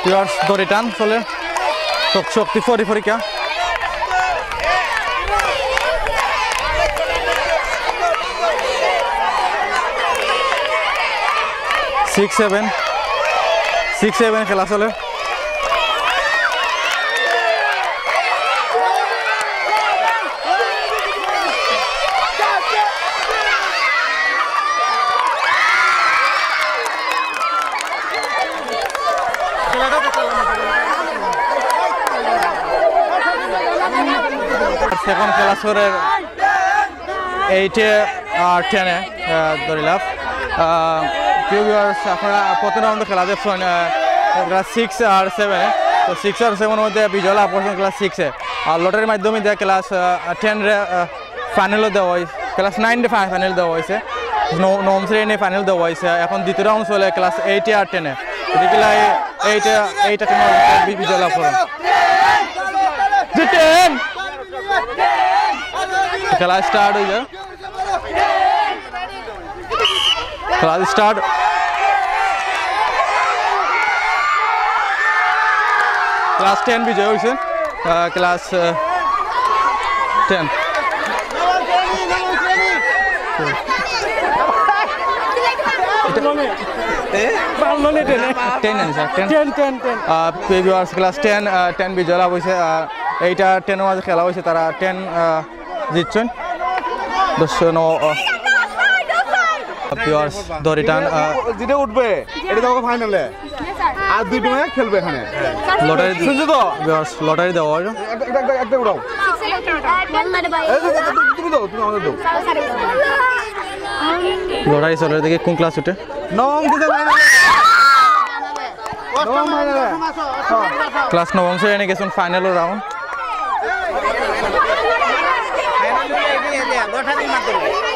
Viewers দড়ি টান চলে শক্তি পরীক্ষা সিক্স সেভেন খেলা চলে এখন খেলা সরের 8-এ আর 10-এ ধরিলাম আপনারা প্রথম রাউন্ডে খেলা দেখছেন ক্লাস 6 আর 7-এ তো 6 আর 7-এর মধ্যে বিজয় লাভ করছেন ক্লাস 6-এ আর লটারির মাধ্যমে দিয়ে ক্লাস 10-রে ফাইনালও দেওয়া হয়েছে ক্লাস 9-এ ফাইনাল দেওয়া হয়েছে নবম শ্রেণী ফাইনাল দেওয়া হয়েছে এখন দ্বিতীয় রাউন্ড চলে ক্লাস 8-এ আর 10-এ এদিকে 8-এ 10-এ বিজয় লাভ করেন খেলা স্টার্ট হয়ে যায় খেলা স্টার্ট ক্লাস 10 বিজয় হয়েছে ক্লাস 10 ক্লাস 10 বিজয় লাভ হয়েছে এইটা 10-এর মাঝে খেলা হয়েছে তারা 10 জিতছেন দড়ি টান যেটা উঠবে এটা তো ফাইনালে আর দুটো ম্যাচ খেলবে এখানে লটারি শুনছো তো লটারি দেওয়া হয় একটা উড়াও তুমি দাও তুমি আমাদের দাও লটারি চলে দেখি কোন ক্লাস উঠে নবম দিতে ক্লাস নবম শ্রেণী গেছেন ফাইনাল রাউন্ড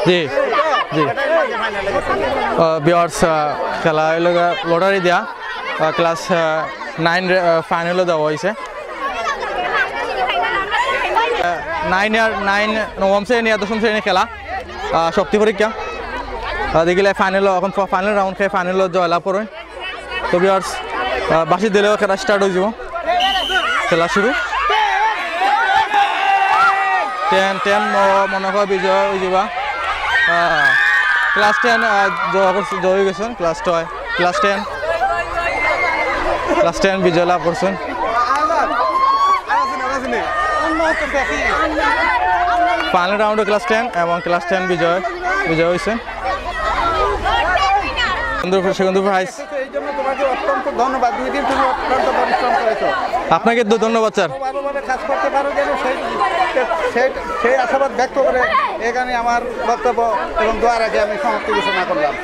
জি জি ভিউয়ার্স খেলা লটারি দেওয়া ক্লাস 9 ফাইনালও দেওয়া হয়েছে 9 নবম শ্রেণী আর দশম শ্রেণী খেলা শক্তি পরীক্ষা দেখিলে ফাইনাল এখন ফাইনাল রাউন্ড খেয়ে ফাইনালও জয়লাভ করেন তো ভিউয়ার্স বাসি দিলেও খেলা স্টার্ট হয়ে যাব খেলা শুরু 10 মনে হয় বিজয় হয়ে যাবা ক্লাস 10 জয় গেছেন ক্লাস 10 বিজয় লাভ করছেন ফাইনাল রাউন্ডে ক্লাস 10 এবং ক্লাস 10 বিজয় হয়েছে ধন্যবাদ আপনাকে ধন্যবাদ স্যার কাজ করতে পারো যেন সেই আশাবাদ ব্যক্ত করে এখানে আমার বক্তব্য এবং দোয়া রাখে আমি সমাপ্তি ঘোষণা করলাম।